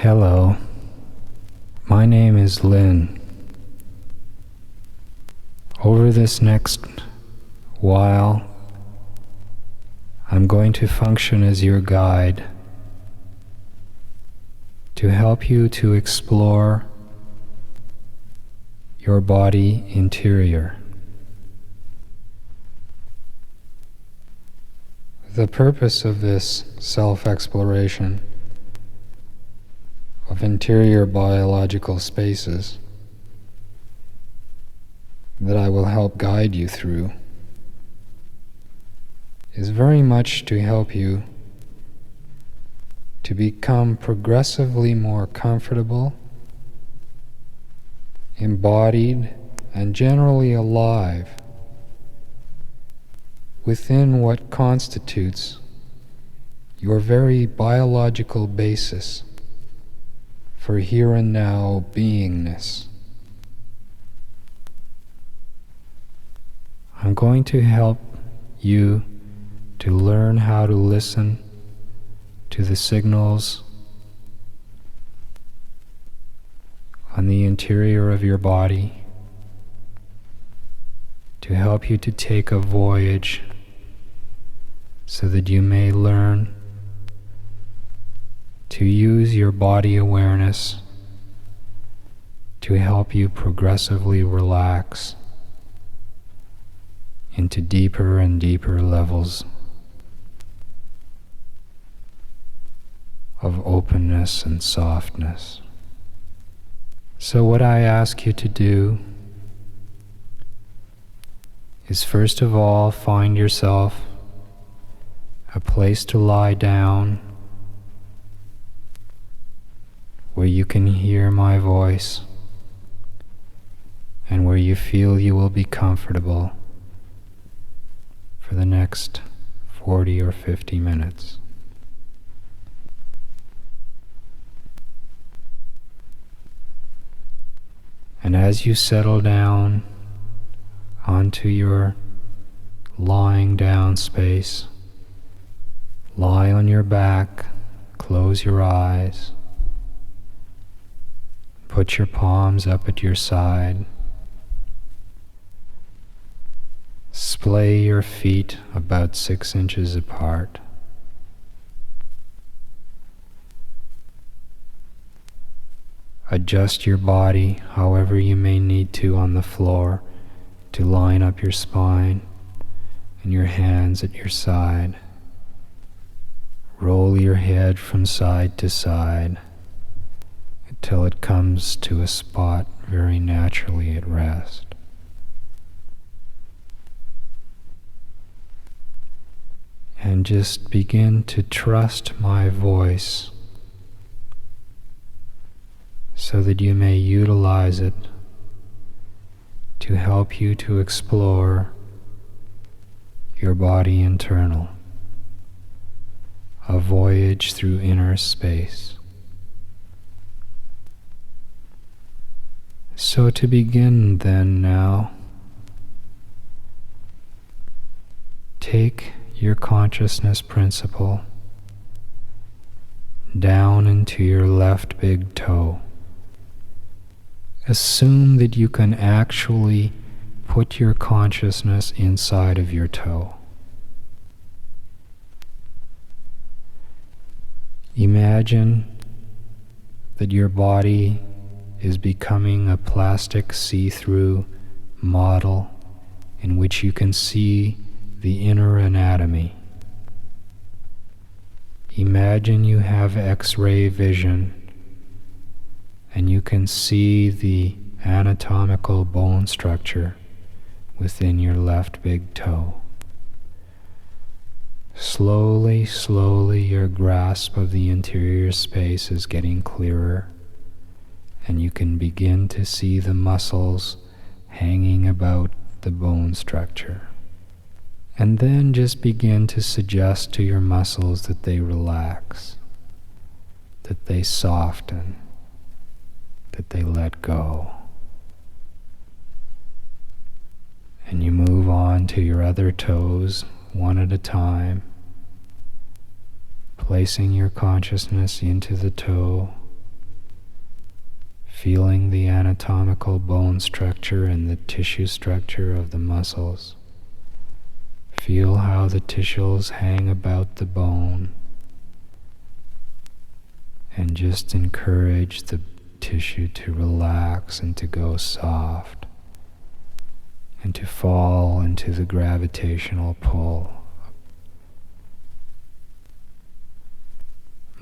Hello, my name is Lynn. Over this next while, I'm going to function as your guide to help you to explore your body interior. The purpose of this self-exploration of interior biological spaces that I will help guide you through is very much to help you to become progressively more comfortable, embodied, and generally alive within what constitutes your very biological basis for here and now beingness. I'm going to help you to learn how to listen to the signals on the interior of your body, to help you to take a voyage so that you may learn to use your body awareness to help you progressively relax into deeper and deeper levels of openness and softness. So what I ask you to do is first of all find yourself a place to lie down where you can hear my voice and where you feel you will be comfortable for the next 40 or 50 minutes. And as you settle down onto your lying down space, lie on your back, close your eyes, put your palms up at your side, splay your feet about 6 inches apart. Adjust your body however you may need to on the floor to line up your spine and your hands at your side. Roll your head from side to side until it comes to a spot very naturally at rest. And just begin to trust my voice so that you may utilize it to help you to explore your body internal, a voyage through inner space. So to begin then now, take your consciousness principle down into your left big toe. Assume that you can actually put your consciousness inside of your toe. Imagine that your body is becoming a plastic see-through model in which you can see the inner anatomy. Imagine you have X-ray vision and you can see the anatomical bone structure within your left big toe. Slowly, slowly your grasp of the interior space is getting clearer, and you can begin to see the muscles hanging about the bone structure. And then just begin to suggest to your muscles that they relax, that they soften, that they let go. And you move on to your other toes, one at a time, placing your consciousness into the toe feeling the anatomical bone structure and the tissue structure of the muscles. Feel how the tissues hang about the bone, and just encourage the tissue to relax and to go soft and to fall into the gravitational pull.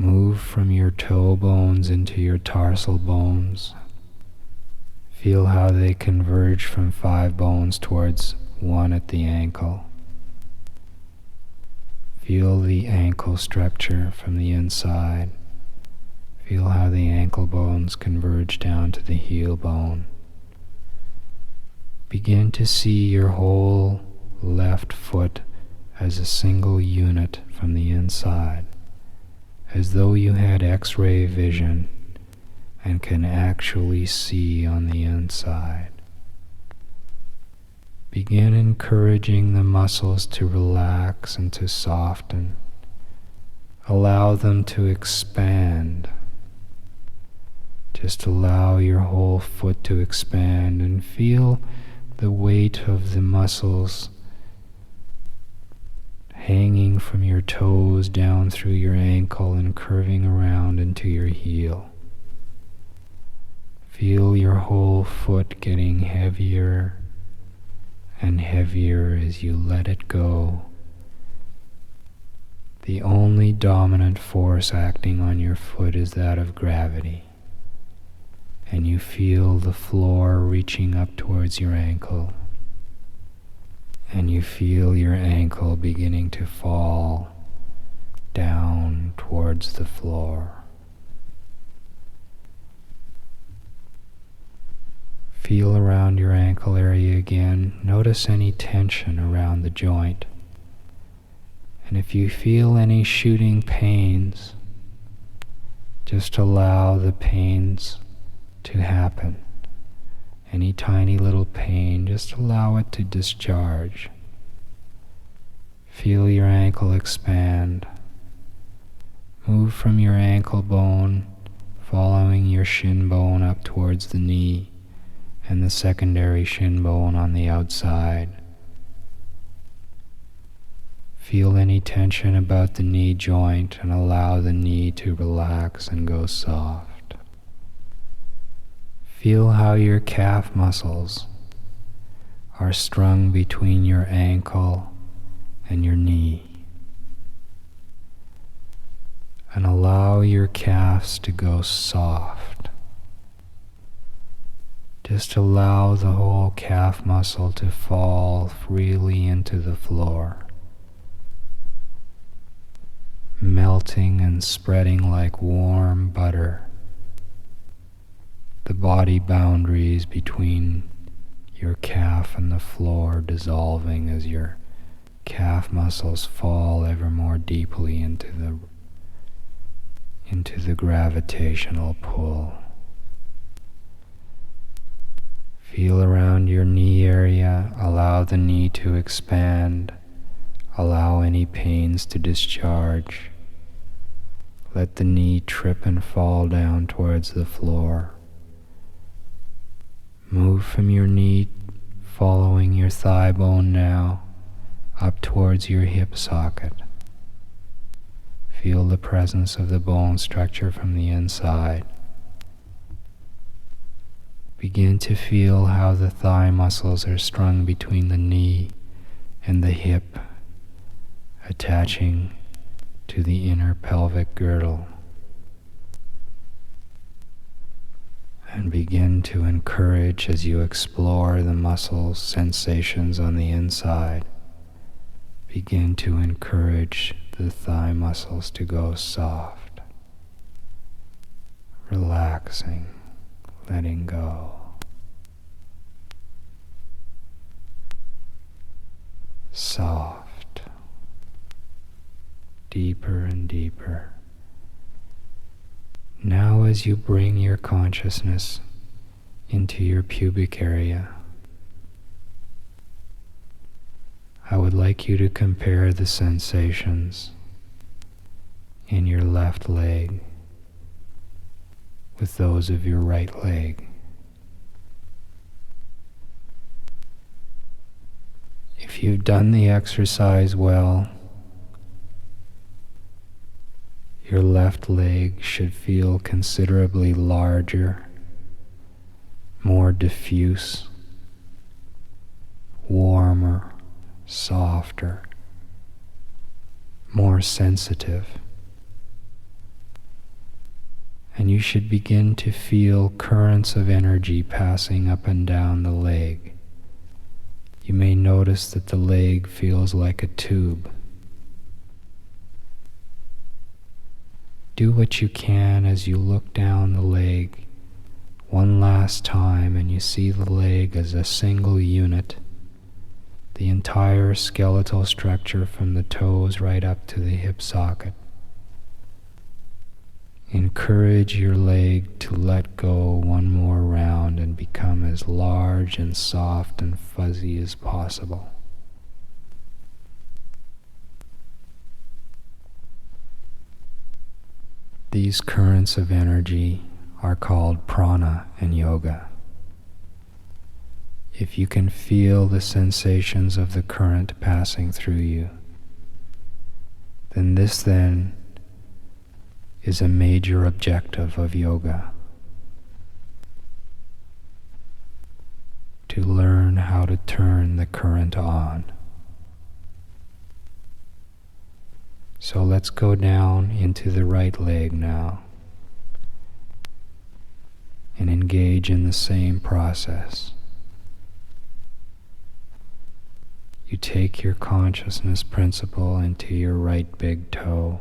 Move from your toe bones into your tarsal bones. Feel how they converge from 5 bones towards one at the ankle. Feel the ankle structure from the inside. Feel how the ankle bones converge down to the heel bone. Begin to see your whole left foot as a single unit from the inside, as though you had X-ray vision and can actually see on the inside. Begin encouraging the muscles to relax and to soften. Allow them to expand. Just allow your whole foot to expand and feel the weight of the muscles hanging from your toes down through your ankle and curving around into your heel. Feel your whole foot getting heavier and heavier as you let it go. The only dominant force acting on your foot is that of gravity, and you feel the floor reaching up towards your ankle, and you feel your ankle beginning to fall down towards the floor. Feel around your ankle area again. Notice any tension around the joint. And if you feel any shooting pains, just allow the pains to happen. Any tiny little pain, just allow it to discharge. Feel your ankle expand. Move from your ankle bone, following your shin bone up towards the knee and the secondary shin bone on the outside. Feel any tension about the knee joint and allow the knee to relax and go soft. Feel how your calf muscles are strung between your ankle and your knee. And allow your calves to go soft. Just allow the whole calf muscle to fall freely into the floor, melting and spreading like warm butter. The body boundaries between your calf and the floor dissolving as your calf muscles fall ever more deeply into the gravitational pull. Feel around your knee area, allow the knee to expand, allow any pains to discharge. Let the knee trip and fall down towards the floor. Move from your knee, following your thigh bone now, up towards your hip socket. Feel the presence of the bone structure from the inside. Begin to feel how the thigh muscles are strung between the knee and the hip, attaching to the inner pelvic girdle. And begin to encourage as you explore the muscle sensations on the inside. Begin to encourage the thigh muscles to go soft, relaxing, letting go. Soft, deeper and deeper. Now as you bring your consciousness into your pubic area, I would like you to compare the sensations in your left leg with those of your right leg. If you've done the exercise well, your left leg should feel considerably larger, more diffuse, warmer, softer, more sensitive. And you should begin to feel currents of energy passing up and down the leg. You may notice that the leg feels like a tube. Do what you can as you look down the leg one last time and you see the leg as a single unit, the entire skeletal structure from the toes right up to the hip socket. Encourage your leg to let go one more round and become as large and soft and fuzzy as possible. These currents of energy are called prana in yoga. If you can feel the sensations of the current passing through you, then this is a major objective of yoga. To learn how to turn the current on. So let's go down into the right leg now and engage in the same process. You take your consciousness principle into your right big toe.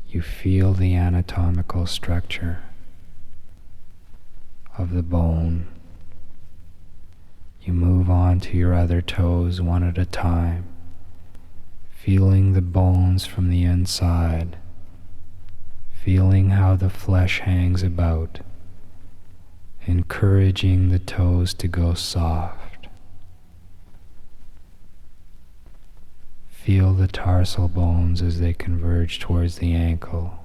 You feel the anatomical structure of the bone. You move on to your other toes one at a time, feeling the bones from the inside, feeling how the flesh hangs about, encouraging the toes to go soft. Feel the tarsal bones as they converge towards the ankle.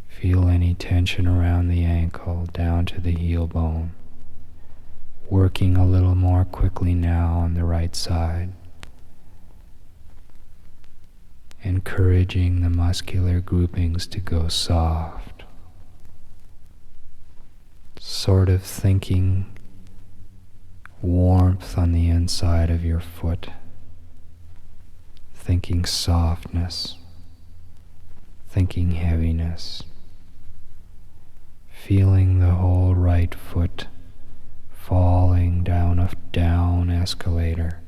Feel any tension around the ankle down to the heel bone. Working a little more quickly now on the right side. Encouraging the muscular groupings to go soft. Sort of thinking warmth on the inside of your foot. Thinking softness, thinking heaviness, feeling the whole right foot falling down a down escalator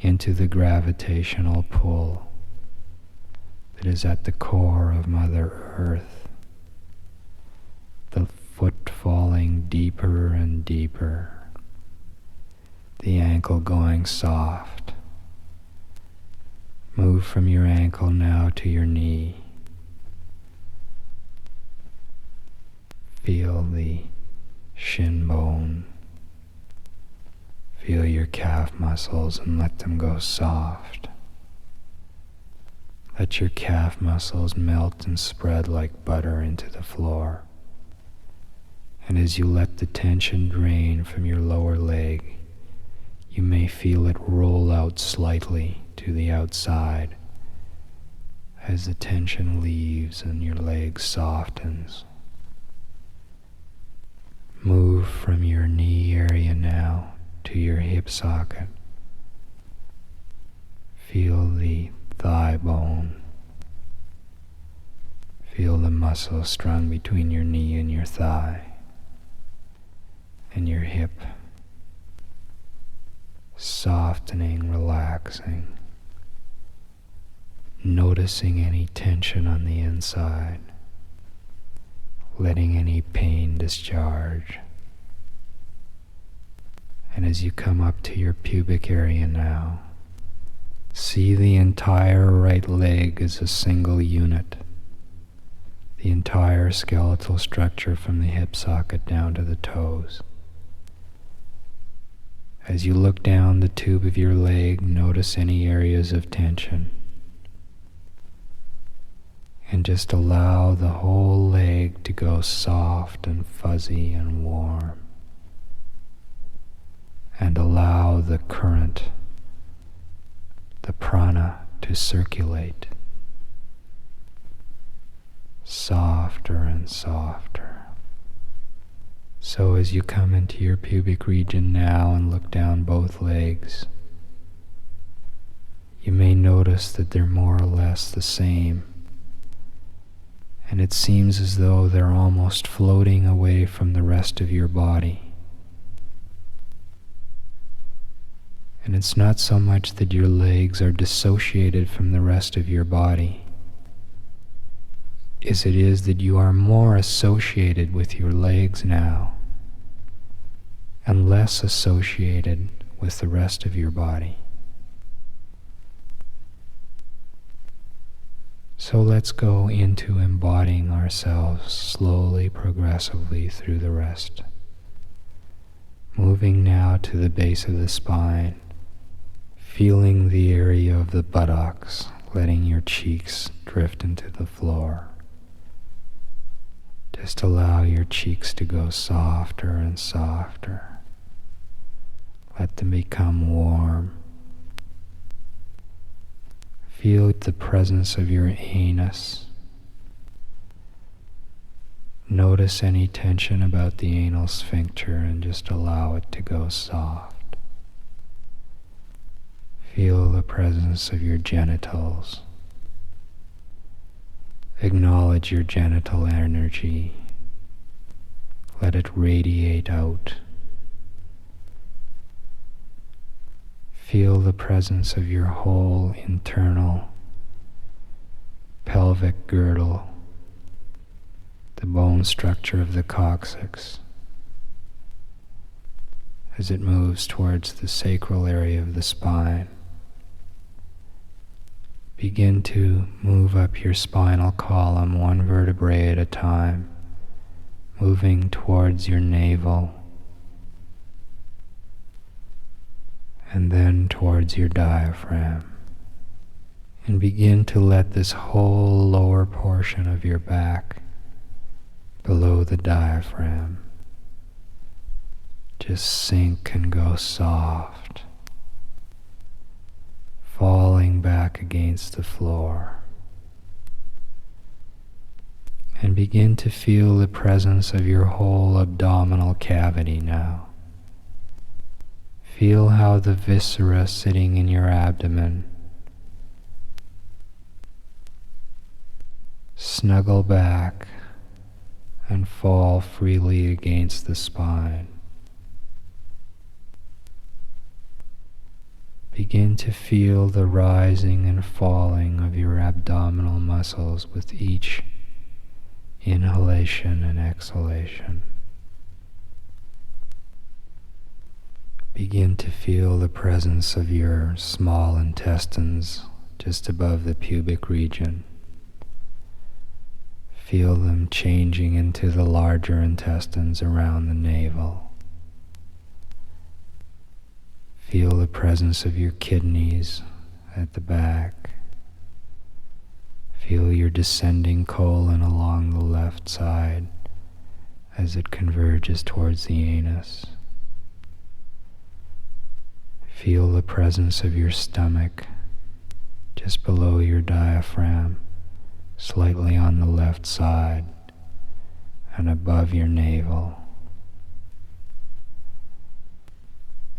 into the gravitational pull that is at the core of Mother Earth. The foot falling deeper and deeper, the ankle going soft. Move from your ankle now to your knee. Feel the shin bone. Feel your calf muscles and let them go soft. Let your calf muscles melt and spread like butter into the floor. And as you let the tension drain from your lower leg, you may feel it roll out slightly to the outside as the tension leaves and your leg softens. Move from your knee area now to your hip socket. Feel the thigh bone. Feel the muscle strung between your knee and your thigh and your hip. Softening, relaxing. Noticing any tension on the inside, letting any pain discharge. And as you come up to your pubic area now, see the entire right leg as a single unit, the entire skeletal structure from the hip socket down to the toes. As you look down the tube of your leg, notice any areas of tension. And just allow the whole leg leg to go soft and fuzzy and warm. And allow the current, the prana, to circulate softer and softer. So as you come into your pubic region now and look down both legs, you may notice that they're more or less the same, and it seems as though they're almost floating away from the rest of your body. And it's not so much that your legs are dissociated from the rest of your body, as it is that you are more associated with your legs now and less associated with the rest of your body. So let's go into embodying ourselves slowly, progressively through the rest. Moving now to the base of the spine, feeling the area of the buttocks, letting your cheeks drift into the floor. Just allow your cheeks to go softer and softer. Let them become warm. Feel the presence of your anus. Notice any tension about the anal sphincter and just allow it to go soft. Feel the presence of your genitals. Acknowledge your genital energy. Let it radiate out. Feel the presence of your whole internal pelvic girdle, the bone structure of the coccyx, as it moves towards the sacral area of the spine. Begin to move up your spinal column one vertebrae at a time, moving towards your navel and then towards your diaphragm. And begin to let this whole lower portion of your back below the diaphragm just sink and go soft, falling back against the floor. And begin to feel the presence of your whole abdominal cavity now. Feel how the viscera sitting in your abdomen snuggle back and fall freely against the spine. Begin to feel the rising and falling of your abdominal muscles with each inhalation and exhalation. Begin to feel the presence of your small intestines just above the pubic region. Feel them changing into the larger intestines around the navel. Feel the presence of your kidneys at the back. Feel your descending colon along the left side as it converges towards the anus. Feel the presence of your stomach just below your diaphragm, slightly on the left side and above your navel.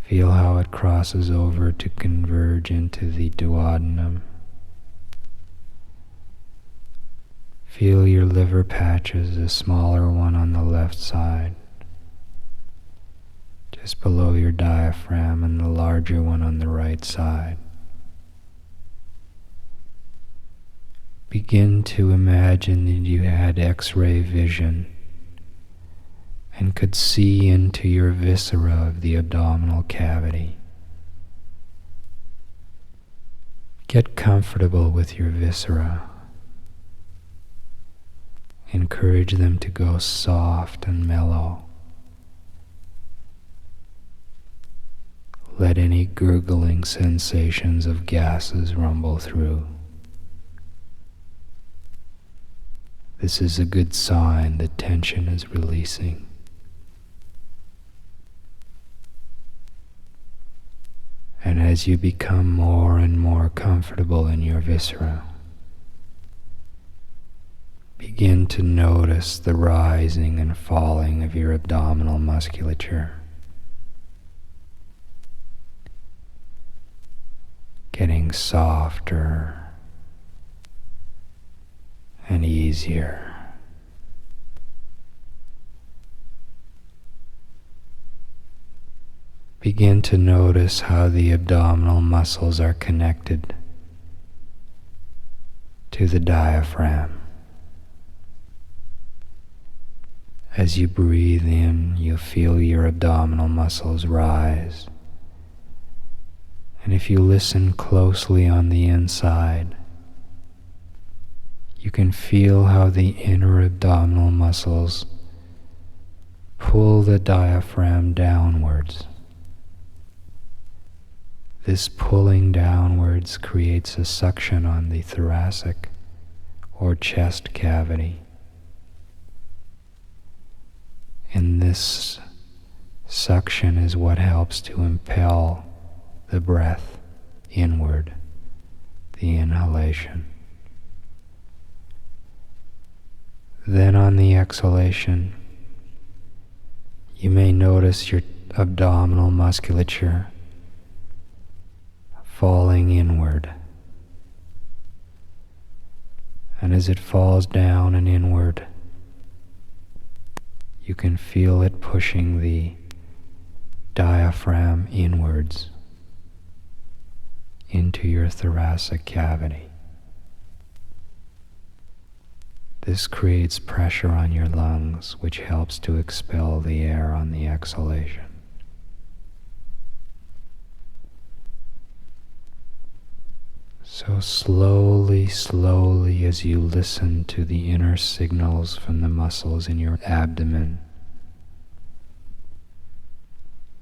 Feel how it crosses over to converge into the duodenum. Feel your liver patches, the smaller one on the left side, just below your diaphragm, and the larger one on the right side. Begin to imagine that you had X-ray vision and could see into your viscera of the abdominal cavity. Get comfortable with your viscera. Encourage them to go soft and mellow. Let any gurgling sensations of gases rumble through. This is a good sign that tension is releasing. And as you become more and more comfortable in your viscera, begin to notice the rising and falling of your abdominal musculature, getting softer and easier. Begin to notice how the abdominal muscles are connected to the diaphragm. As you breathe in, you feel your abdominal muscles rise. And if you listen closely on the inside, you can feel how the inner abdominal muscles pull the diaphragm downwards. This pulling downwards creates a suction on the thoracic or chest cavity. And this suction is what helps to impel the breath inward, the inhalation. Then on the exhalation, you may notice your abdominal musculature falling inward. And as it falls down and inward, you can feel it pushing the diaphragm inwards into your thoracic cavity. This creates pressure on your lungs, which helps to expel the air on the exhalation. So slowly, slowly, as you listen to the inner signals from the muscles in your abdomen,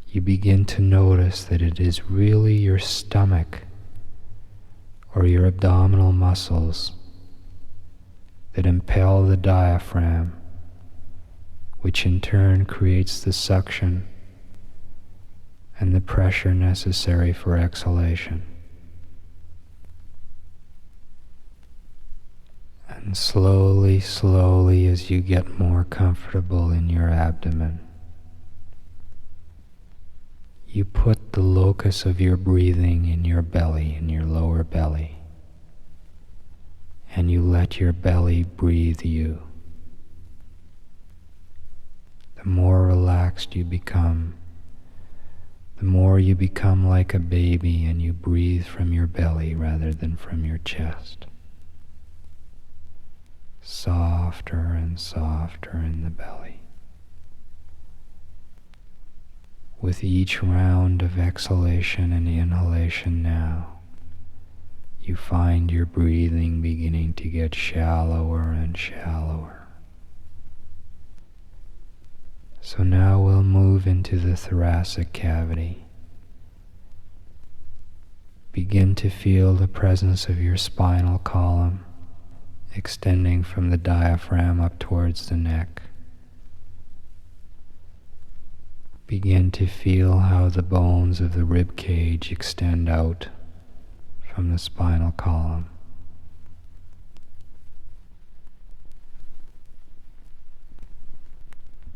you begin to notice that it is really your stomach or your abdominal muscles that impel the diaphragm, which in turn creates the suction and the pressure necessary for exhalation. And slowly, slowly, as you get more comfortable in your abdomen, you put the locus of your breathing in your belly, in your lower belly, and you let your belly breathe you. The more relaxed you become, the more you become like a baby and you breathe from your belly rather than from your chest. Softer and softer in the belly. With each round of exhalation and inhalation now, you find your breathing beginning to get shallower and shallower. So now we'll move into the thoracic cavity. Begin to feel the presence of your spinal column extending from the diaphragm up towards the neck. Begin to feel how the bones of the rib cage extend out from the spinal column.